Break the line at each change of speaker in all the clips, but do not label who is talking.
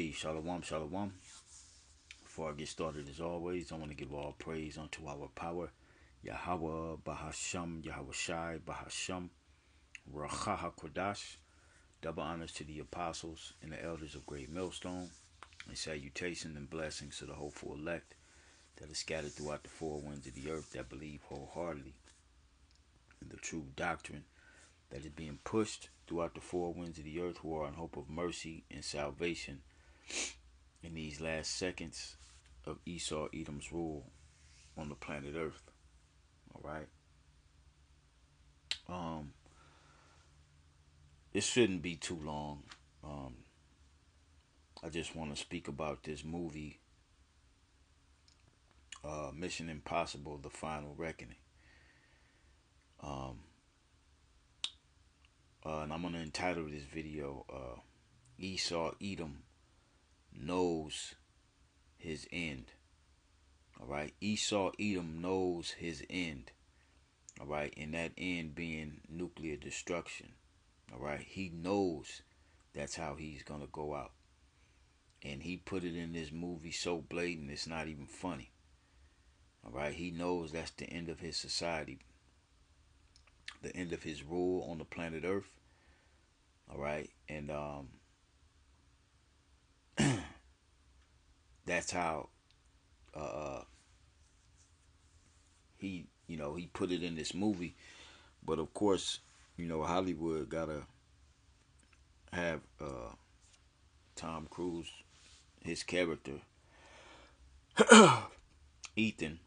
Hey, shalom, shalom. Before I get started, as always, I want to give all praise unto our power, Yahweh, Bahasham, Yahweh Shai, Bahasham, Rachaha Kodash. Double honors to the apostles and the elders of Great Millstone, and salutations and blessings to the hopeful elect that is scattered throughout the four winds of the earth that believe wholeheartedly in the true doctrine that is being pushed throughout the four winds of the earth, who are in hope of mercy and salvation in these last seconds of Esau, Edom's rule on the planet Earth. All right. Um, this shouldn't be too long. Um, I just want to speak about this movie, Mission Impossible: The Final Reckoning. Um, and I'm gonna entitle this video, Esau, Edom knows his end. All right. Esau, Edom knows his end. All right, and that end being nuclear destruction. All right, he knows that's how he's gonna go out, and he put it in this movie so blatant it's not even funny. All right, he knows that's the end of his society, the end of his rule on the planet Earth. All right, and that's how uh, he put it in this movie. But of course, Hollywood gotta have Tom Cruise, his character Ethan,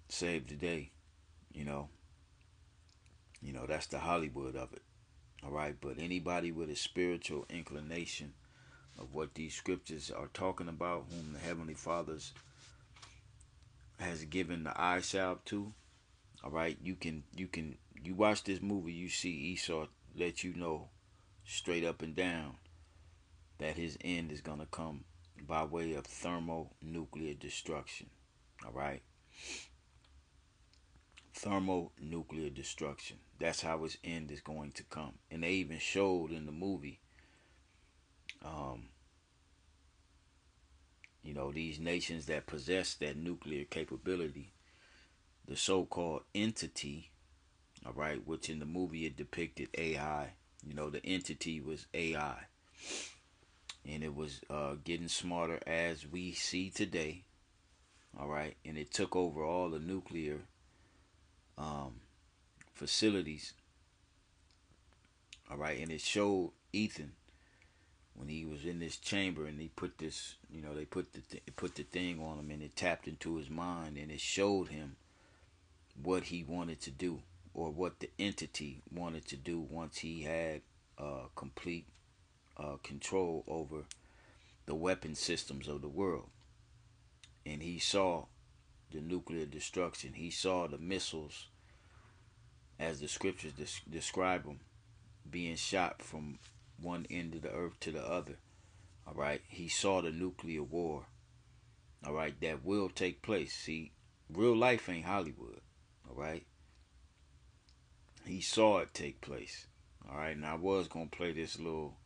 save the day. You know, that's the Hollywood of it. All right, but anybody with a spiritual inclination of what these scriptures are talking about, whom the Heavenly Fathers has given the eye salve to, all right, you watch this movie, you see Esau let you know straight up and down that his end is gonna come by way of thermonuclear destruction. All right, thermonuclear destruction. That's how his end is going to come. And they even showed in the movie, um, these nations that possess that nuclear capability, the so-called entity, all right, which in the movie it depicted AI. The entity was AI, and it was getting smarter as we see today. All right, and it took over all the nuclear um, facilities. All right, and it showed Ethan when he was in this chamber, and he put this, they put the thing on him, and it tapped into his mind, and it showed him what he wanted to do, or what the entity wanted to do once he had complete control over the weapon systems of the world. And he saw the nuclear destruction. He saw the missiles, as the scriptures describe them, being shot from one end of the earth to the other. All right, he saw the nuclear war. All right, that will take place. See, real life ain't Hollywood. All right, he saw it take place. All right, now I was gonna play this little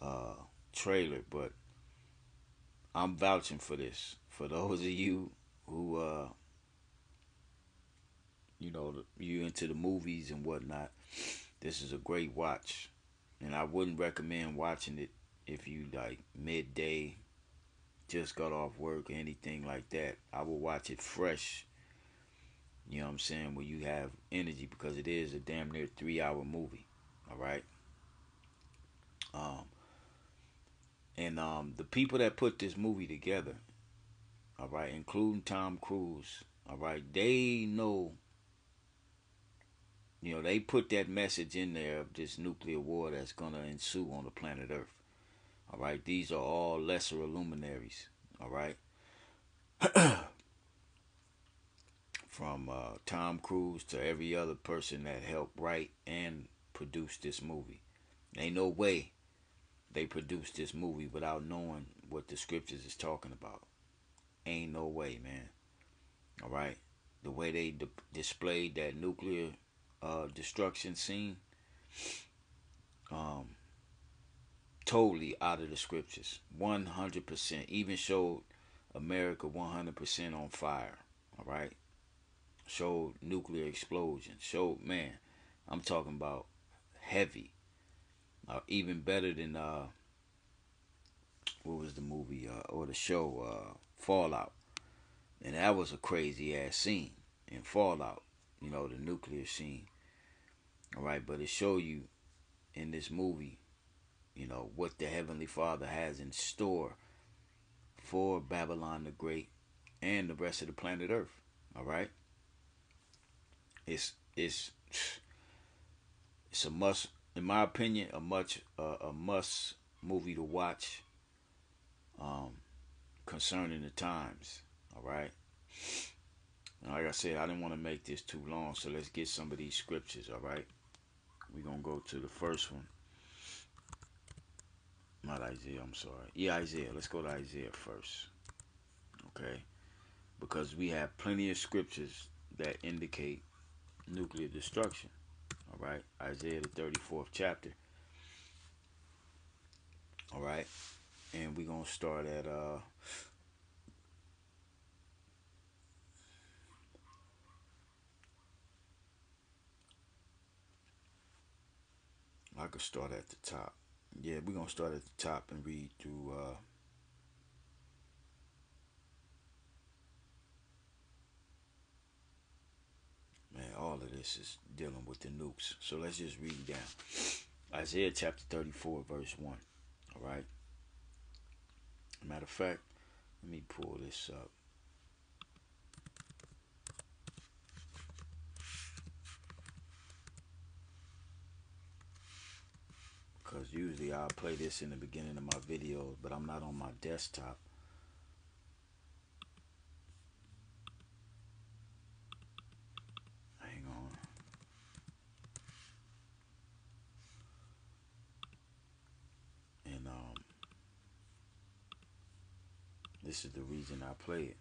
uh, trailer, but I'm vouching for this. For those of you who you into the movies and whatnot, this is a great watch, and I wouldn't recommend watching it if you like midday, just got off work or anything like that. I will watch it fresh. You know what I'm saying? Where you have energy, because it is a damn near 3 hour movie. All right. Um, and the people that put this movie together, all right, including Tom Cruise, all right, they know. They put that message in there of this nuclear war that's gonna ensue on the planet Earth. All right, these are all lesser luminaries. All right, from Tom Cruise to every other person that helped write and produce this movie. Ain't no way they produced this movie without knowing what the scriptures is talking about. Ain't no way, man. All right, the way they displayed that nuclear destruction scene, um, totally out of the scriptures. 100%. Even showed America 100% on fire. All right. Showed nuclear explosion. Showed, man, I'm talking about heavy. Even better than what was the movie or the show Fallout, and that was a crazy ass scene in Fallout. You know, the nuclear scene. All right, but it showed you in this movie, you know, what the Heavenly Father has in store for Babylon the Great and the rest of the planet Earth. All right, it's it's a must, in my opinion, a must movie to watch. Um, Concerning the times. All right. And like I said, I didn't want to make this too long, so let's get some of these scriptures. All right. We're gonna go to the first one. Not Isaiah. I'm sorry. Yeah, Isaiah. Let's go to Isaiah first. Okay. Because we have plenty of scriptures that indicate nuclear destruction. All right. Isaiah the 34th chapter. All right. And we're gonna start at I could start at the top. Yeah, we're gonna start at the top and read through man, all of this is dealing with the nukes. So let's just read down. Isaiah chapter 34, verse 1. All right. Matter of fact, let me pull this up. Because usually I'll play this in the beginning of my videos, but I'm not on my desktop. Hang on. And this is the reason I play it.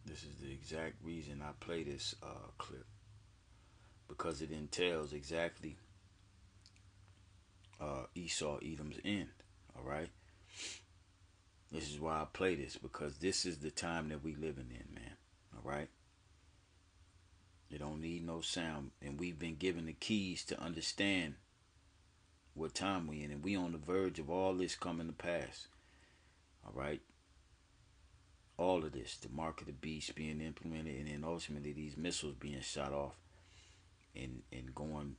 This is the exact reason I play this clip. Because it entails exactly Esau, Edom's end. All right. This is why I play this, because this is the time that we living in, man. All right. You don't need no sound, and we've been given the keys to understand what time we in, and we on the verge of all this coming to pass. All right. All of this, the mark of the beast being implemented, and then ultimately these missiles being shot off and going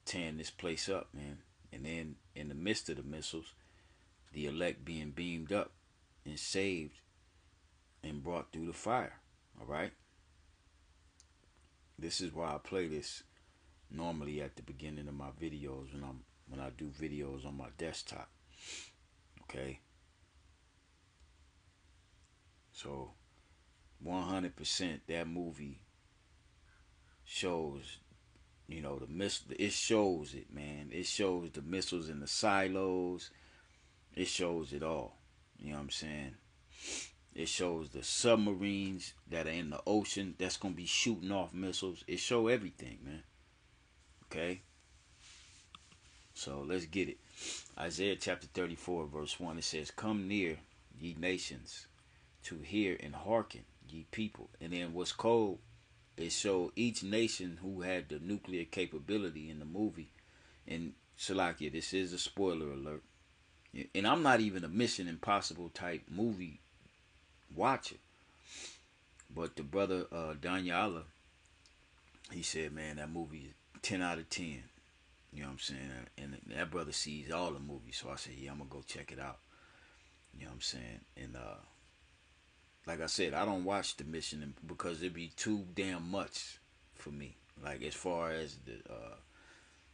tearing this place up, man. And then in the midst of the missiles, the elect being beamed up and saved and brought through the fire. All right. This is why I play this normally at the beginning of my videos when I do videos on my desktop. Okay. So 100% that movie shows, you know, it shows it, man. It shows the missiles in the silos. It shows it all. You know what I'm saying? It shows the submarines that are in the ocean that's gonna be shooting off missiles. It show everything, man. Okay? So let's get it. Isaiah chapter 34, verse 1, it says, "Come near, ye nations, to hear and hearken, ye people." And then what's cold, it showed each nation who had the nuclear capability in the movie. And Salakia, this is a spoiler alert. And I'm not even a Mission Impossible type movie watcher. But the brother Daniela, he said, man, that movie is 10 out of 10. You know what I'm saying? And that brother sees all the movies. So I said, yeah, I'm going to go check it out. You know what I'm saying? And like I said, I don't watch the Mission because it'd be too damn much for me. Like as far as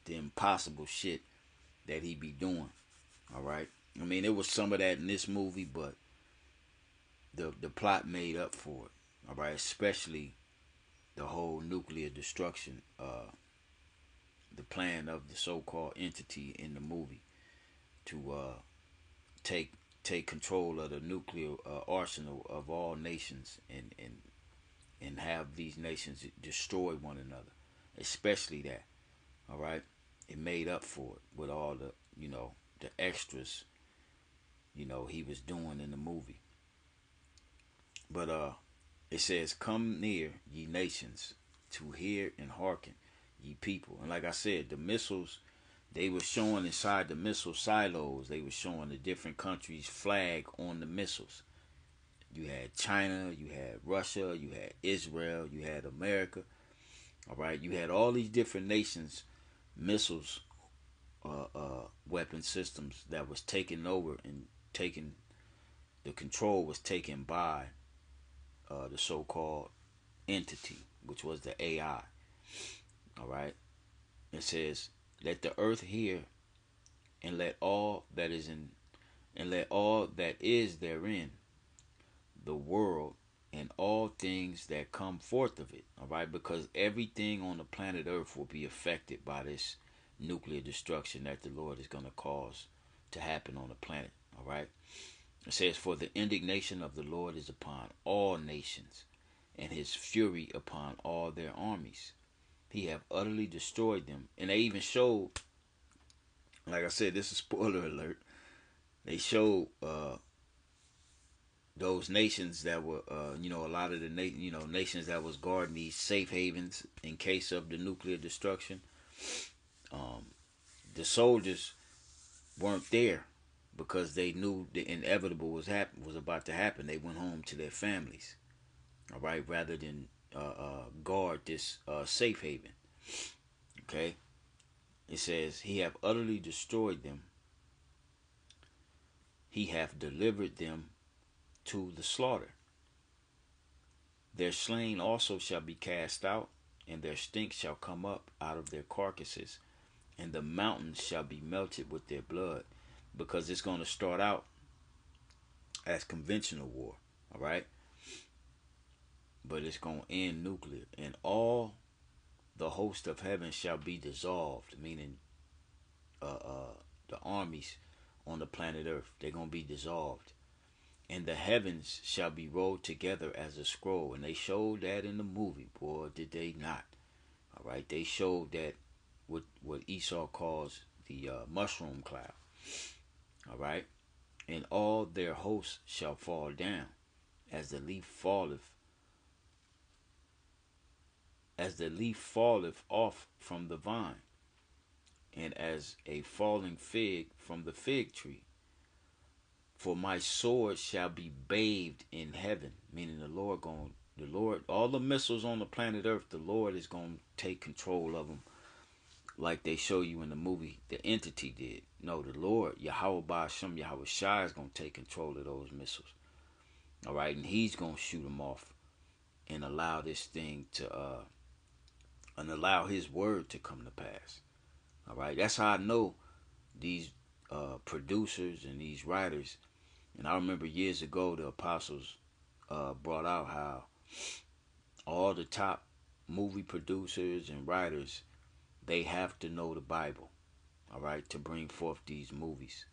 the impossible shit that he be doing. All right. I mean, there was some of that in this movie, but the plot made up for it. All right, especially the whole nuclear destruction, the plan of the so-called entity in the movie to take take control of the nuclear arsenal of all nations, and have these nations destroy one another, especially that. All right, it made up for it with all the the extras he was doing in the movie. But it says, "Come near, ye nations, to hear and hearken, ye people." And like I said, the missiles they were showing inside the missile silos. They were showing the different countries' flag on the missiles. You had China, you had Russia, you had Israel, you had America. All right, you had all these different nations' missiles, weapon systems that was taken over and taken. The control was taken by the so-called entity, which was the AI. All right. It says, "Let the earth hear, and let all that is in, and let all that is therein, the world, and all things that come forth of it." All right, because everything on the planet Earth will be affected by this nuclear destruction that the Lord is going to cause to happen on the planet. All right. It says, "For the indignation of the Lord is upon all nations, and his fury upon all their armies. He have utterly destroyed them." And they even showed, like I said, this is spoiler alert. They showed those nations that were, a lot of the nations that was guarding these safe havens in case of the nuclear destruction. Um, the soldiers weren't there because they knew the inevitable was about to happen. They went home to their families. All right, rather than guard this safe haven. Okay, it says, "He have utterly destroyed them. He hath delivered them to the slaughter. Their slain also shall be cast out, and their stink shall come up out of their carcasses, and the mountains shall be melted with their blood," because it's going to start out as conventional war. All right, but it's going to end nuclear, "and all the host of heaven shall be dissolved," meaning the armies on the planet Earth, they're going to be dissolved. "And the heavens shall be rolled together as a scroll." And they showed that in the movie, boy, did they not. All right, they showed that what Esau calls the mushroom cloud. All right, "And all their hosts shall fall down, as the leaf falleth off from the vine, and as a falling fig from the fig tree. For my sword shall be bathed in heaven," meaning all the missiles on the planet Earth, the Lord is going to take control of them, like they show you in the movie. The entity did. No, the Lord, Yahweh Ba'ashem, Yahweh Shai, is going to take control of those missiles. All right, and he's going to shoot them off and allow this thing to and allow his word to come to pass. All right, that's how I know these producers and these writers. And I remember years ago the apostles brought out how all the top movie producers and writers, they have to know the Bible, all right, to bring forth these movies,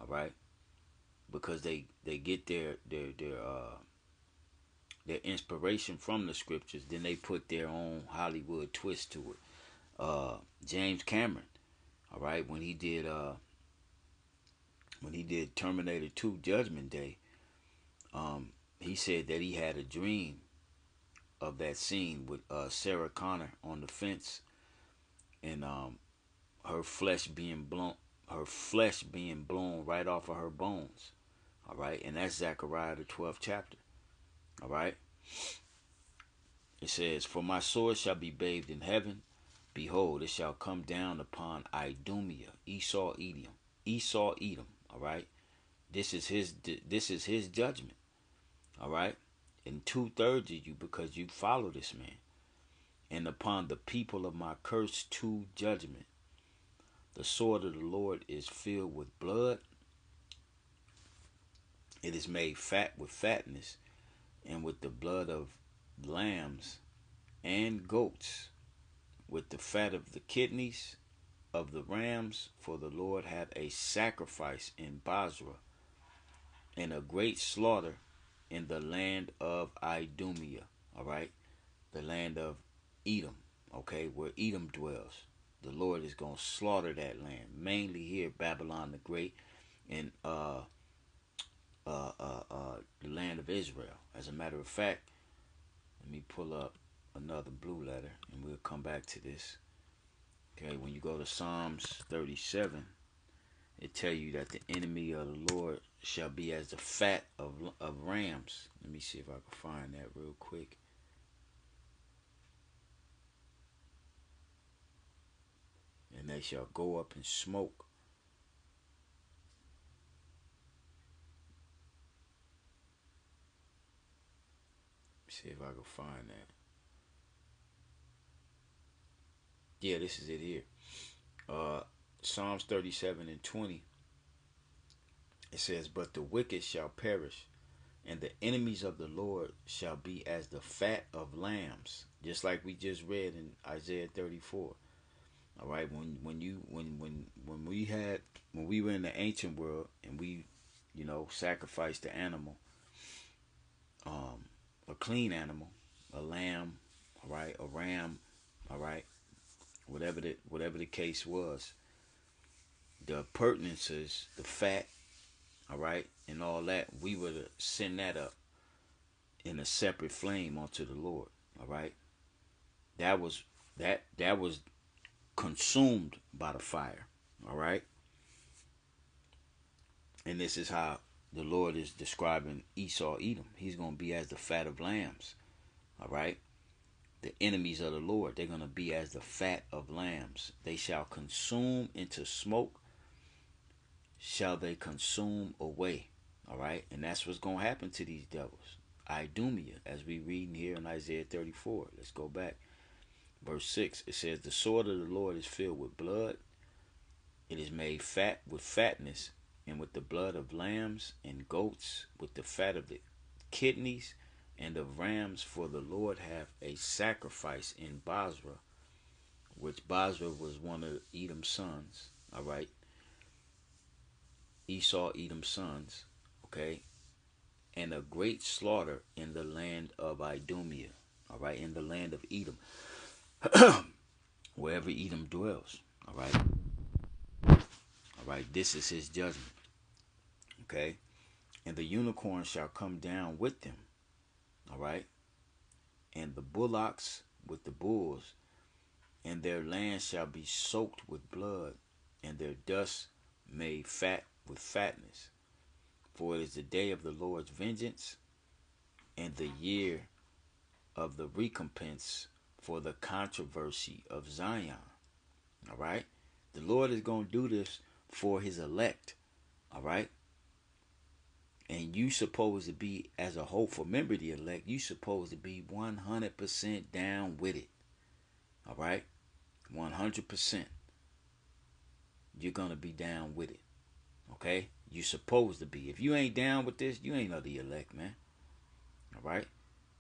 all right, because they get their inspiration from the scriptures, then they put their own Hollywood twist to it. James Cameron, all right, when he did Terminator 2 Judgment Day, he said that he had a dream of that scene with Sarah Connor on the fence, and her flesh being blown right off of her bones. All right, and that's Zechariah the 12th chapter. All right, it says, "For my sword shall be bathed in heaven; behold, it shall come down upon Idumea, Esau, Edom, Esau, Edom." All right, this is his judgment. All right, and 2/3 of you, because you follow this man. "And upon the people of my curse to judgment. The sword of the Lord is filled with blood. It is made fat with fatness, and with the blood of lambs and goats, with the fat of the kidneys of the rams. For the Lord hath a sacrifice in Basra, and a great slaughter in the land of Idumea. All right, the land of Edom. Okay, where Edom dwells. The Lord is going to slaughter that land, mainly here, Babylon the Great, and the land of Israel. As a matter of fact, let me pull up another blue letter, and we'll come back to this. Okay, when you go to Psalms 37, it tell you that the enemy of the Lord shall be as the fat of rams. Let me see if I can find that real quick. And they shall go up in smoke. See if I can find that. Yeah, this is it here. Psalms 37 and 20. It says, "But the wicked shall perish, and the enemies of the Lord shall be as the fat of lambs," just like we just read in Isaiah 34. All right, when we were in the ancient world and we, sacrificed the animal, a clean animal, a lamb, all right, a ram, all right, whatever the case was, the appurtenances, the fat, all right, and all that, we would send that up in a separate flame unto the Lord. All right, that was consumed by the fire. All right, and this is how the Lord is describing Esau, Edom. He's going to be as the fat of lambs. All right, the enemies of the Lord, they're going to be as the fat of lambs. They shall consume into smoke. Shall they consume away? All right, and that's what's going to happen to these devils. Idumea, as we read here in Isaiah 34. Let's go back. Verse 6, it says, "The sword of the Lord is filled with blood. It is made fat with fatness, and with the blood of lambs and goats, with the fat of the kidneys and of rams. For the Lord hath a sacrifice in Bozrah," which Bozrah was one of Edom's sons. All right, Esau, Edom's sons. Okay, "and a great slaughter in the land of Idumea." All right, in the land of Edom, wherever Edom dwells. All right, all right. This is his judgment. Okay, "And the unicorn shall come down with them." All right, "and the bullocks with the bulls, and their land shall be soaked with blood, and their dust made fat with fatness. For it is the day of the Lord's vengeance, and the year of the recompense for the controversy of Zion." All right, the Lord is going to do this for his elect. All right, and you supposed to be, as a hopeful member of the elect, you supposed to be 100% down with it. All right, 100%. You're gonna be down with it. Okay, you supposed to be. If you ain't down with this, you ain't of the elect, man. All right,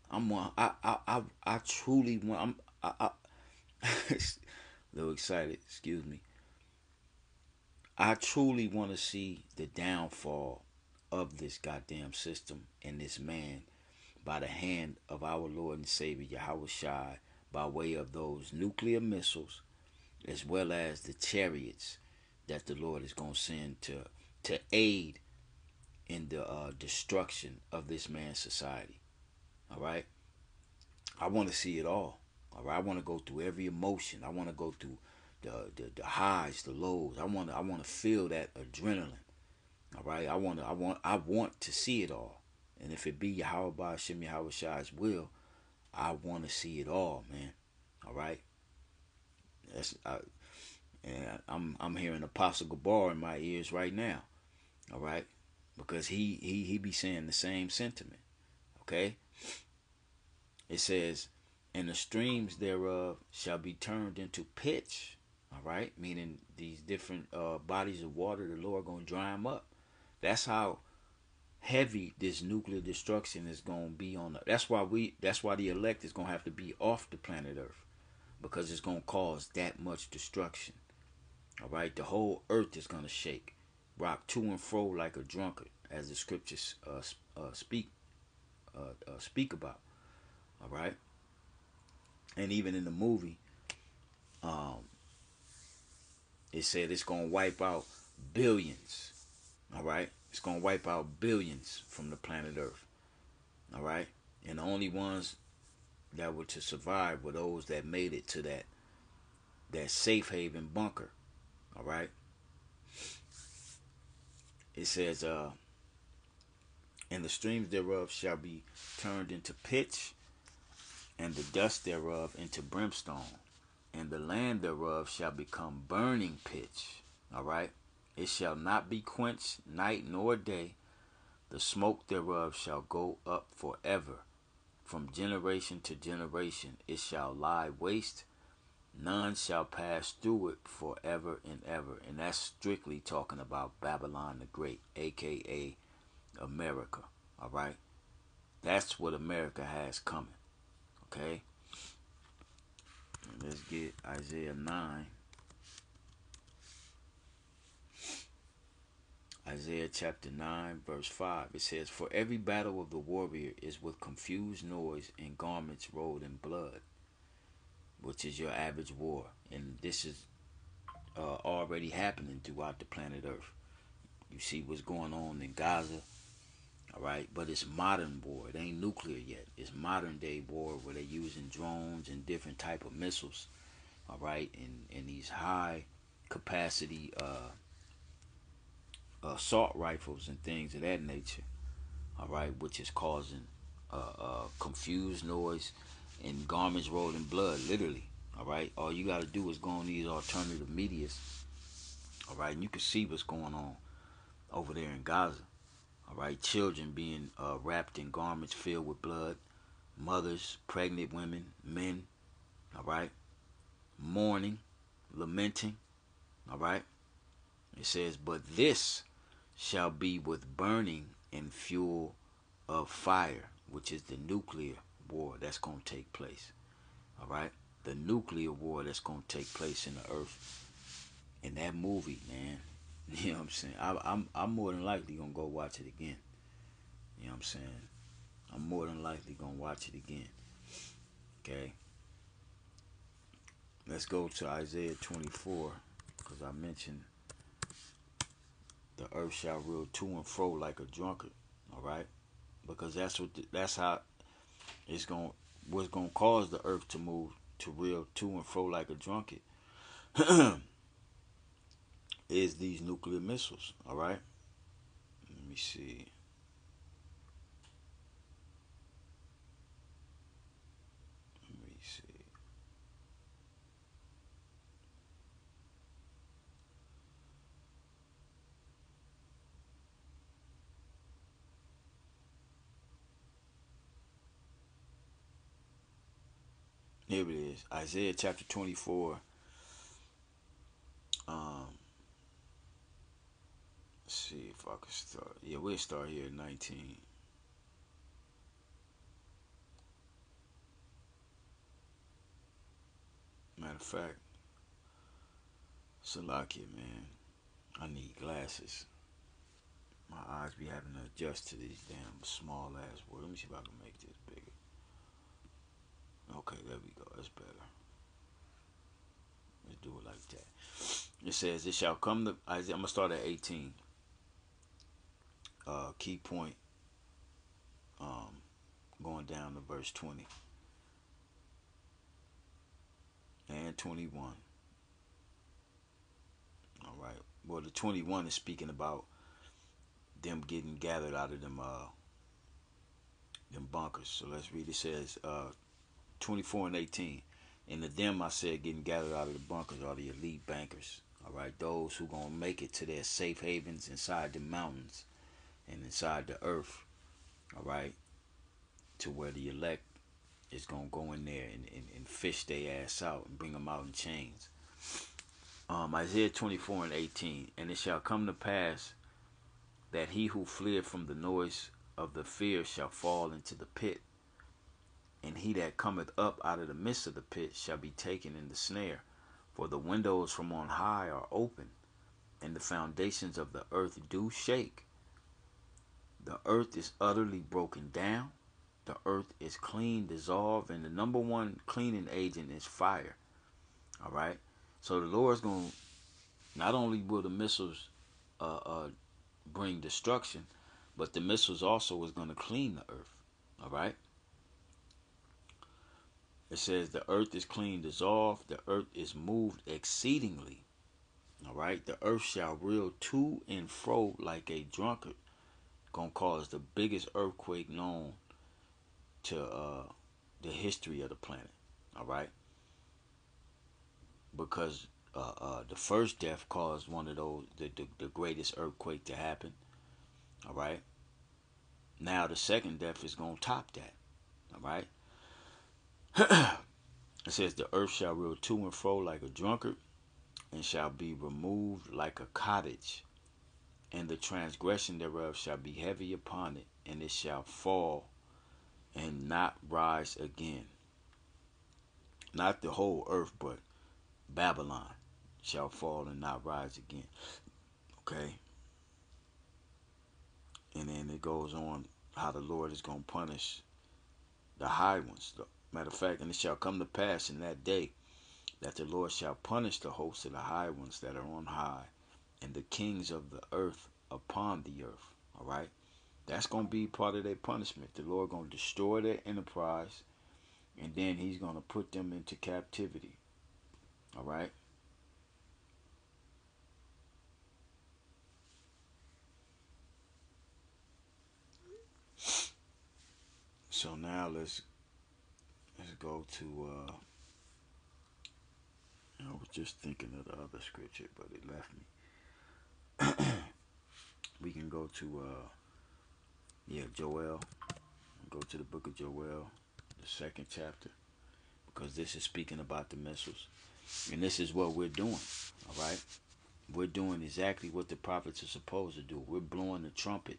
I'm one. I truly want. I a little excited. Excuse me. I truly want to see the downfall of this goddamn system and this man by the hand of our Lord and Savior Yahweh Shai, by way of those nuclear missiles, as well as the chariots that the Lord is going to send to aid in the destruction of this man's society. All right, I want to see it all. All right, I want to go through every emotion. I want to go through the highs, the lows. I want to feel that adrenaline. All right, I want to see it all. And if it be Yahweh Ba'ashem Yahweh Shai's will, I want to see it all, man. All right, and I'm hearing Apostle Gabar in my ears right now. All right, because he be saying the same sentiment. Okay, it says, "And the streams thereof shall be turned into pitch." All right, meaning these different bodies of water, the Lord gonna dry them up. That's how heavy this nuclear destruction is gonna be on. That's why the elect is gonna have to be off the planet Earth, because it's gonna cause that much destruction. All right, the whole earth is gonna shake, rock to and fro like a drunkard. as the scriptures speak about. All right, and even in the movie, um, it said it's gonna wipe out billions. All right, it's gonna wipe out billions from the planet Earth. All right, and the only ones that were to survive were those that made it to that safe haven bunker. All right, it says, and the streams thereof shall be turned into pitch, and the dust thereof into brimstone, and the land thereof shall become burning pitch. All right, it shall not be quenched night nor day. The smoke thereof shall go up forever. From generation to generation it shall lie waste. None shall pass through it forever and ever. And that's strictly talking about Babylon the Great, aka America. All right, that's what America has coming. Okay, let's get Isaiah 9. Isaiah chapter 9, verse 5. It says, "For every battle of the warrior is with confused noise and garments rolled in blood," which is your average war. And this is already happening throughout the planet Earth. You see what's going on in Gaza, all right? But it's modern war. It ain't nuclear yet. It's modern day war where they're using drones and different type of missiles, all right? And these high capacity assault rifles and things of that nature, all right, which is causing confused noise and garments rolled in blood, literally. All right, all you got to do is go on these alternative medias, all right, and you can see what's going on over there in Gaza. All right, children being wrapped in garments filled with blood, mothers, pregnant women, men, all right, mourning, lamenting, all right. It says, "But this shall be with burning and fuel of fire," which is the nuclear war that's going to take place. All right, the nuclear war that's going to take place in the earth. In that movie, man, you know what I'm saying? I'm more than likely gonna go watch it again. You know what I'm saying? I'm more than likely gonna watch it again. Okay, let's go to Isaiah 24, because I mentioned the earth shall rule to and fro like a drunkard. All right, because that's how it's going. What's going to cause the earth to move to reel to and fro like a drunkard is these nuclear missiles. All right, let me see. Let me see. Here it is. Isaiah chapter 24. Um, let's see if I can start. Yeah, we'll start here at 19. Matter of fact, Salakia, man, I need glasses. My eyes be having to adjust to these damn small ass words. Let me see if I can make this bigger. Okay, there we go. That's better. Let's do it like that. It says, "It shall come to Isaiah." I'm gonna start at 18. Key point. Um, going down to verse 20 and 21. All right. Well, the 21 is speaking about them getting gathered out of them bunkers. So let's read. It says 24 and 18. "And the them I said getting gathered out of the bunkers are the elite bankers. All right, those who gonna make it to their safe havens inside the mountains and inside the earth. All right, to where the elect is gonna go in there and fish their ass out and bring them out in chains." Isaiah 24 and 18. "And it shall come to pass that he who fleeth from the noise of the fear shall fall into the pit, and he that cometh up out of the midst of the pit shall be taken in the snare. For the windows from on high are open, and the foundations of the earth do shake. The earth is utterly broken down. The earth is clean, dissolved, and the number one cleaning agent is fire. All right. So the Lord's going to, not only will the missiles bring destruction, but the missiles also is going to clean the earth. All right. It says the earth is clean, dissolved. The earth is moved exceedingly. All right. The earth shall reel to and fro like a drunkard. Gonna cause the biggest earthquake known to the history of the planet. All right. Because the first death caused one of those, the greatest earthquake to happen. All right. Now the second death is going to top that. All right. It says the earth shall reel to and fro like a drunkard, and shall be removed like a cottage, and the transgression thereof shall be heavy upon it, and it shall fall and not rise again. Not the whole earth, but Babylon shall fall and not rise again. Okay. And then it goes on how the Lord is going to punish the high ones. Matter of fact, and it shall come to pass in that day that the Lord shall punish the hosts of the high ones that are on high, and the kings of the earth upon the earth. All right. That's going to be part of their punishment. The Lord going to destroy their enterprise, and then he's going to put them into captivity. All right. So now let's go to I was just thinking of the other scripture, but it left me. We can go to Joel. Go to the book of Joel, the second chapter, because this is speaking about the missiles, and this is what we're doing. All right, we're doing exactly what the prophets are supposed to do. We're blowing the trumpet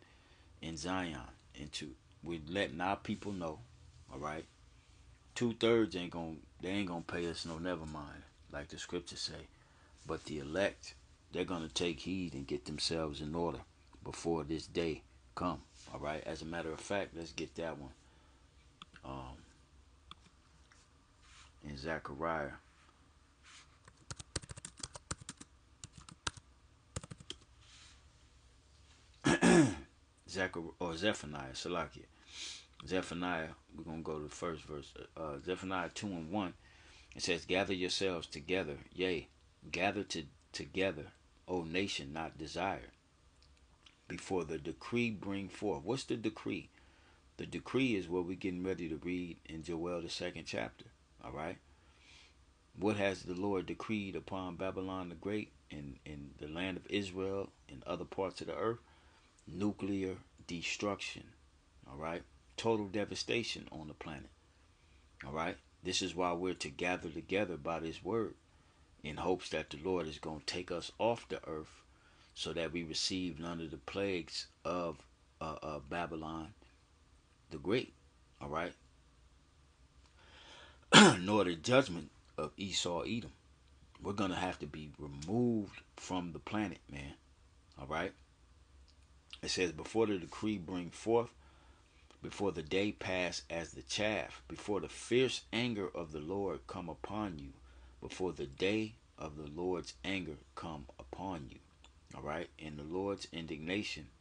in Zion, we're letting our people know. All right, 2/3 ain't gonna pay us no never mind, like the scriptures say. But the elect, they're gonna take heed and get themselves in order before this day come. All right. As a matter of fact, let's get that one. Um, in Zechariah, Zephaniah, Salakia. Zephaniah, we're gonna go to the first verse. Zephaniah 2:1. It says, "Gather yourselves together, yea, gather together, O nation not desired, before the decree bring forth." What's the decree? The decree is what we're getting ready to read in Joel the second chapter. All right. What has the Lord decreed upon Babylon the Great in the land of Israel and other parts of the earth? Nuclear destruction. All right. Total devastation on the planet. All right. This is why we're to gather together by this word, in hopes that the Lord is going to take us off the earth, so that we receive none of the plagues of Babylon the Great. All right. Nor the judgment of Esau, Edom. We're going to have to be removed from the planet, man. All right. It says, "Before the decree bring forth, before the day pass as the chaff, before the fierce anger of the Lord come upon you, before the day of the Lord's anger come upon you." All right. And the Lord's indignation.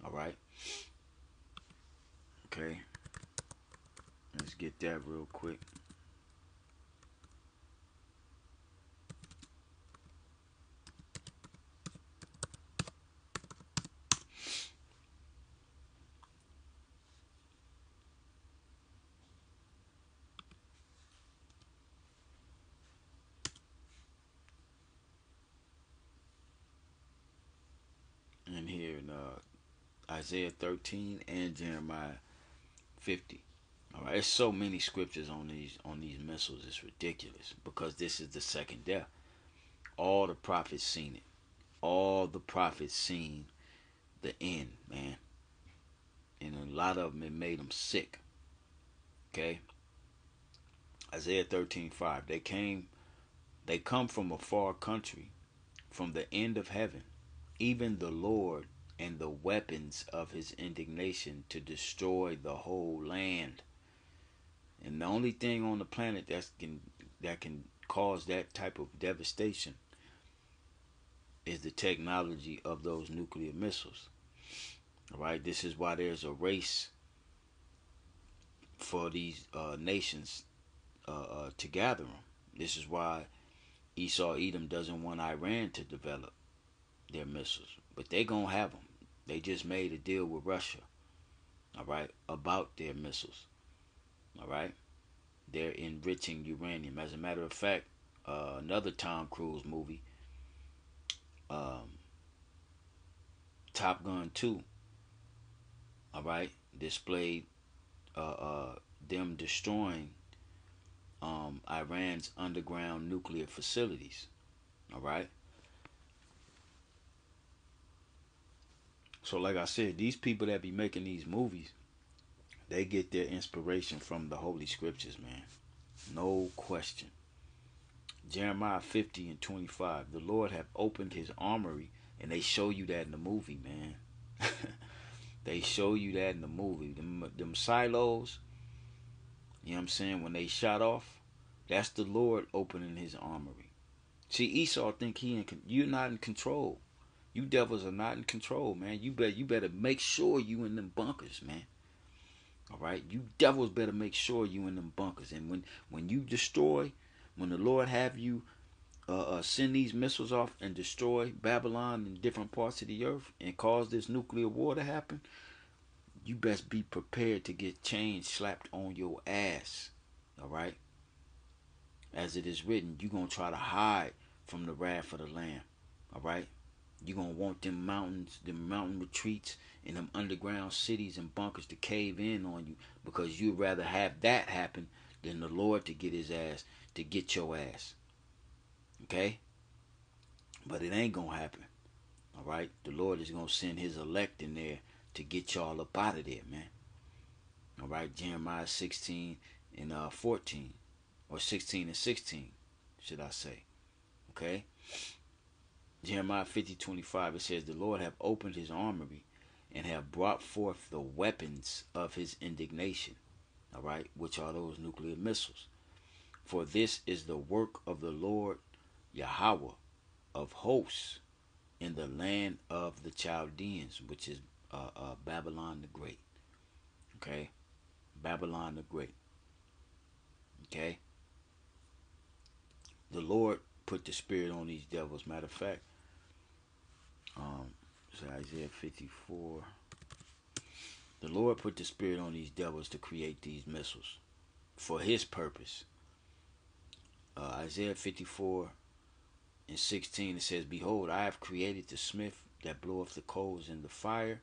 All right. Okay. Let's get that real quick. In here in Isaiah 13 and Jeremiah 50. All right, there's so many scriptures on these missiles. It's ridiculous, because this is the second death. All the prophets seen it. All the prophets seen the end, man. And a lot of them, it made them sick. Okay. Isaiah 13:5. They come from a far country, from the end of heaven, even the Lord and the weapons of his indignation to destroy the whole land. And the only thing on the planet that can cause that type of devastation is the technology of those nuclear missiles. All right, this is why there's a race for these nations to gather them. This is why Esau Edom doesn't want Iran to develop their missiles, but they gonna have them. They just made a deal with Russia, all right, about their missiles. All right, they're enriching uranium. As a matter of fact, another Tom Cruise movie, um, Top Gun 2, all right, displayed them destroying Iran's underground nuclear facilities. All right. So, like I said, these people that be making these movies, they get their inspiration from the Holy Scriptures, man. No question. Jeremiah 50 and 25. The Lord have opened his armory, and they show you that in the movie, man. They show you that in the movie. Them silos, you know what I'm saying, when they shot off, that's the Lord opening his armory. See, Esau think you're not in control. You devils are not in control, man. You better make sure you in them bunkers, man. All right, you devils better make sure you in them bunkers. And when you destroy, when the Lord have you send these missiles off and destroy Babylon and different parts of the earth and cause this nuclear war to happen, you best be prepared to get chains slapped on your ass. All right, as it is written, you gonna try to hide from the wrath of the Lamb. All right. You're going to want them mountains, them mountain retreats, and them underground cities and bunkers to cave in on you, because you'd rather have that happen than the Lord to get his ass, to get your ass. Okay? But it ain't going to happen. All right? The Lord is going to send his elect in there to get y'all up out of there, man. All right? Jeremiah 16 and 14. Or 16 and 16, should I say. Okay? Jeremiah 50:25, it says, the Lord have opened his armory and have brought forth the weapons of his indignation. All right, which are those nuclear missiles. For this is the work of the Lord Yahweh of hosts in the land of the Chaldeans, which is Babylon the Great. Okay, Babylon the Great. Okay, the Lord put the spirit on these devils. Matter of fact, so Isaiah 54. The Lord put the spirit on these devils to create these missiles for his purpose. Isaiah 54 and 16, it says, behold, I have created the smith that bloweth the coals in the fire,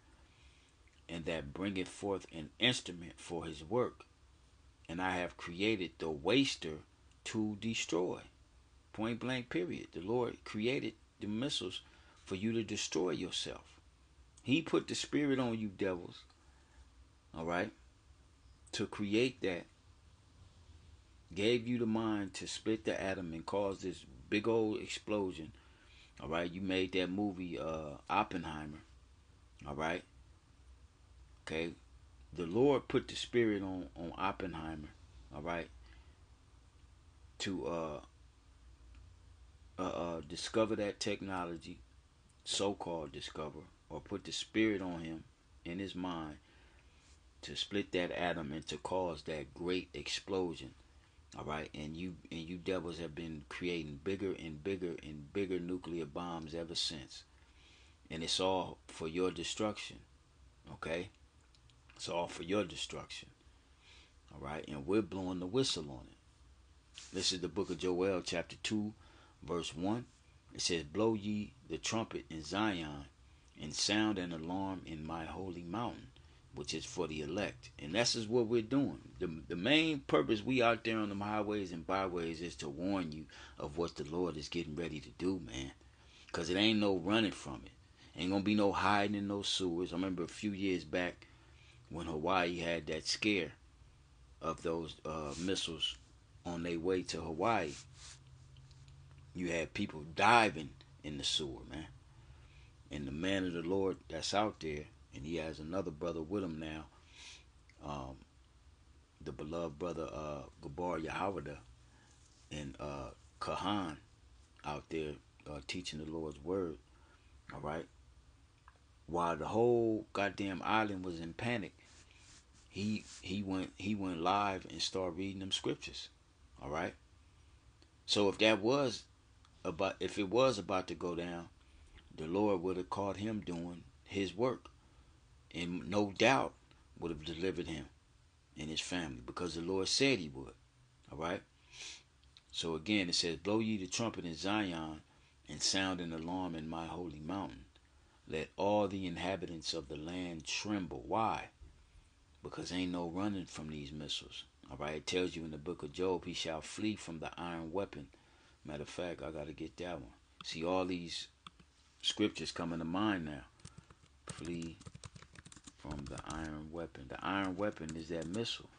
and that bringeth forth an instrument for his work. And I have created the waster to destroy. Point blank, period. The Lord created the missiles for you to destroy yourself. He put the spirit on you devils, all right, to create that. Gave you the mind to split the atom and cause this big old explosion. All right, you made that movie Oppenheimer. All right, okay. The Lord put the spirit on Oppenheimer. All right, to discover that technology, so-called discover, or put the spirit on him in his mind to split that atom and to cause that great explosion. All right, and you devils have been creating bigger and bigger and bigger nuclear bombs ever since, and it's all for your destruction. Okay, it's all for your destruction. All right, and we're blowing the whistle on it. This is the book of Joel, chapter 2, verse 1. It says, blow ye the trumpet in Zion, and sound an alarm in my holy mountain, which is for the elect. And that's is what we're doing. The main purpose we out there on the highways and byways is to warn you of what the Lord is getting ready to do, man. Because it ain't no running from it. Ain't going to be no hiding in those sewers. I remember a few years back when Hawaii had that scare of those missiles on their way to Hawaii. You had people diving in the sewer, man. And the man of the Lord that's out there, and he has another brother with him now, um, the beloved brother Gabar Yahweh and Kahan out there teaching the Lord's word. All right. While the whole goddamn island was in panic, he went live and started reading them scriptures. All right. So if it was about to go down, the Lord would have caught him doing his work, and no doubt would have delivered him and his family, because the Lord said he would. All right. So again, it says, "Blow ye the trumpet in Zion, and sound an alarm in my holy mountain. Let all the inhabitants of the land tremble." Why? Because ain't no running from these missiles. All right. It tells you in the book of Job, he shall flee from the iron weapon. Matter of fact, I got to get that one. See, all these scriptures coming to mind now. Flee from the iron weapon. The iron weapon is that missile.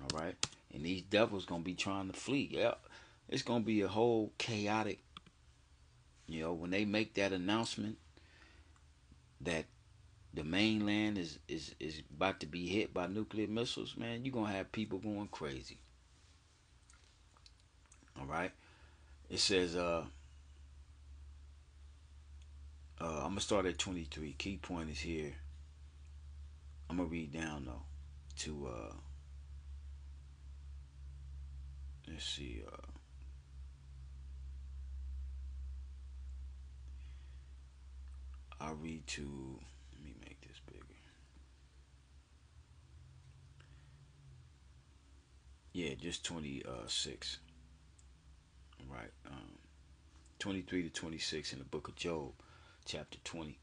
All right. And these devils going to be trying to flee. Yeah. It's going to be a whole chaotic, when they make that announcement that the mainland is about to be hit by nuclear missiles, man, you're going to have people going crazy. All right. It says, I'm going to start at 23. Key point is here. I'm going to read down, though, to, let's see, I'll read to, let me make this bigger. Yeah, just 26. Right. 23 to 26 in the book of Job, chapter 20.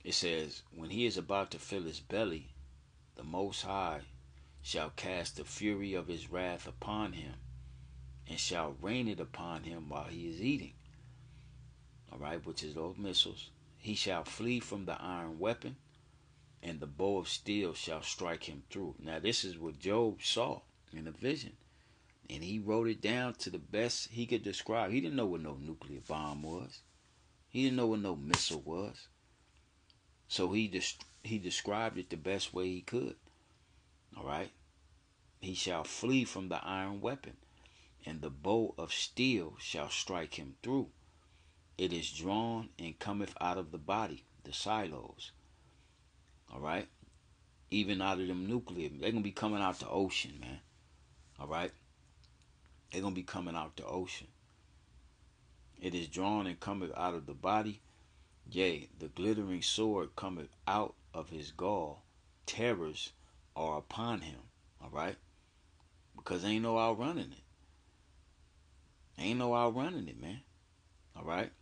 It says, "When he is about to fill his belly, the Most High shall cast the fury of his wrath upon him, and shall rain it upon him while he is eating." All right, which is those missiles. "He shall flee from the iron weapon, and the bow of steel shall strike him through." Now, this is what Job saw in a vision. And he wrote it down to the best he could describe. He didn't know what no nuclear bomb was. He didn't know what no missile was. So he described it the best way he could. All right. "He shall flee from the iron weapon, and the bow of steel shall strike him through. It is drawn and cometh out of the body," the silos. All right. Even out of them nuclear. They're going to be coming out the ocean, man. All right. They're going to be coming out the ocean. "It is drawn and cometh out of the body. Yea, the glittering sword cometh out of his gall. Terrors are upon him." All right? Because ain't no outrunning it. Ain't no outrunning it, man. All right?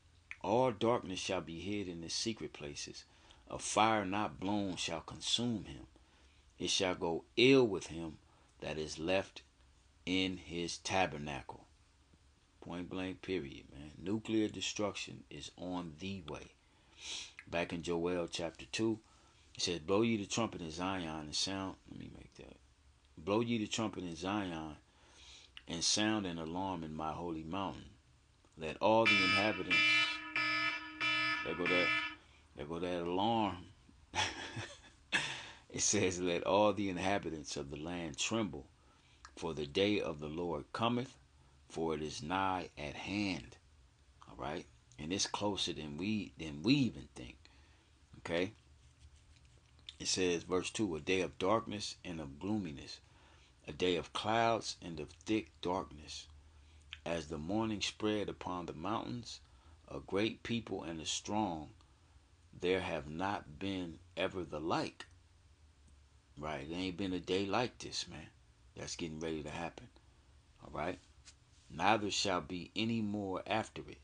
"All darkness shall be hid in his secret places. A fire not blown shall consume him. It shall go ill with him that is left in his tabernacle." Point blank, period, man. Nuclear destruction is on the way. Back in Joel chapter 2, it says, "Blow ye the trumpet in Zion and sound." Let me make that. "Blow ye the trumpet in Zion and sound an alarm in my holy mountain. Let all the inhabitants." There go that. There go that alarm. It says, "Let all the inhabitants of the land tremble, for the day of the Lord cometh, for it is nigh at hand." All right, and it's closer than we even think. Okay. It says, verse 2, "A day of darkness and of gloominess, a day of clouds and of thick darkness, as the morning spread upon the mountains, a great people and a strong, there have not been ever the like." Right? There ain't been a day like this, man. That's getting ready to happen. All right? "Neither shall be any more after it."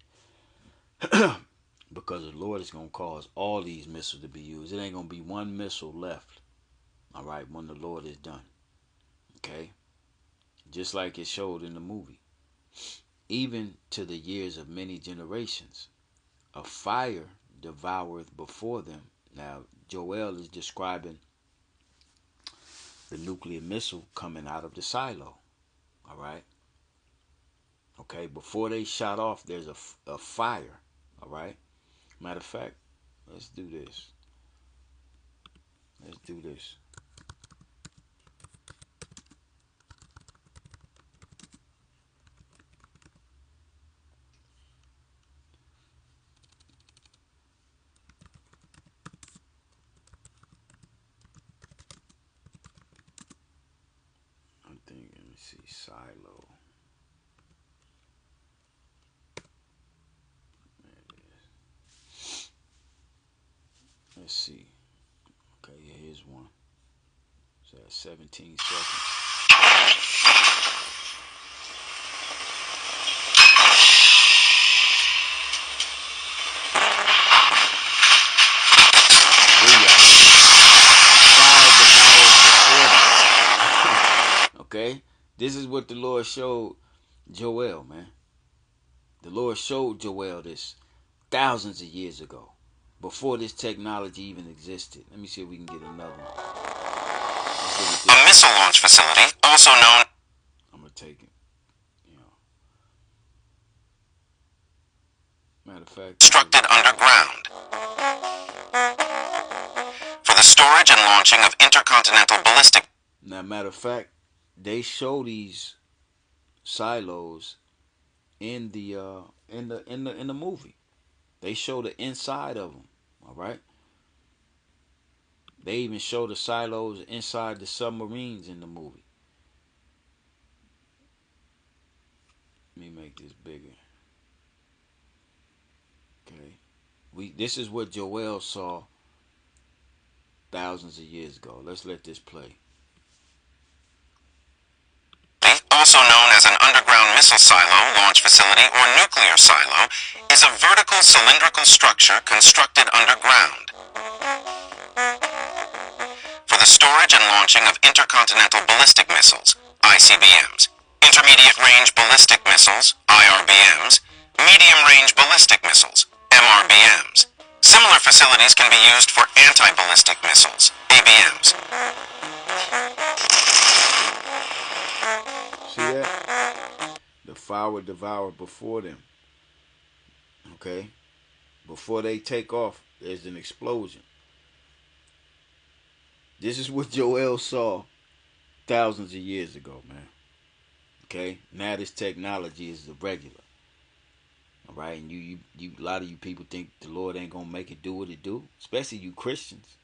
Because the Lord is going to cause all these missiles to be used. It ain't going to be one missile left. All right? When the Lord is done. Okay? Just like it showed in the movie. "Even to the years of many generations, a fire devoureth before them." Now, Joel is describing the nuclear missile coming out of the silo. All right? Okay, before they shot off, there's a fire. All right? Matter of fact, let's do this. Let's do this. I think, let me see, silo. Let's see. Okay, yeah, here's one. So that's 17 seconds. Okay? This is what the Lord showed Joel, man. The Lord showed Joel this thousands of years ago, before this technology even existed. Let me see if we can get another one.
A missile launch facility, also known...
I'm going to take it. Matter of fact,
constructed underground for the storage and launching of intercontinental ballistic...
Now, matter of fact, they show these silos in the movie. They show the inside of them. All right. They even show the silos inside the submarines in the movie. Let me make this bigger. Okay. This is what Joel saw thousands of years ago. Let's let this play.
Also known as an underground missile silo, launch facility, or nuclear silo, is a vertical cylindrical structure constructed underground for the storage and launching of intercontinental ballistic missiles, ICBMs, intermediate range ballistic missiles, IRBMs, medium range ballistic missiles, MRBMs. Similar facilities can be used for anti-ballistic missiles, ABMs.
See that? The fire would devour before them. Okay? Before they take off, there's an explosion. This is what Joel saw thousands of years ago, man. Okay? Now this technology is the regular. All right? And you a lot of you people think the Lord ain't gonna make it do what it do, especially you Christians.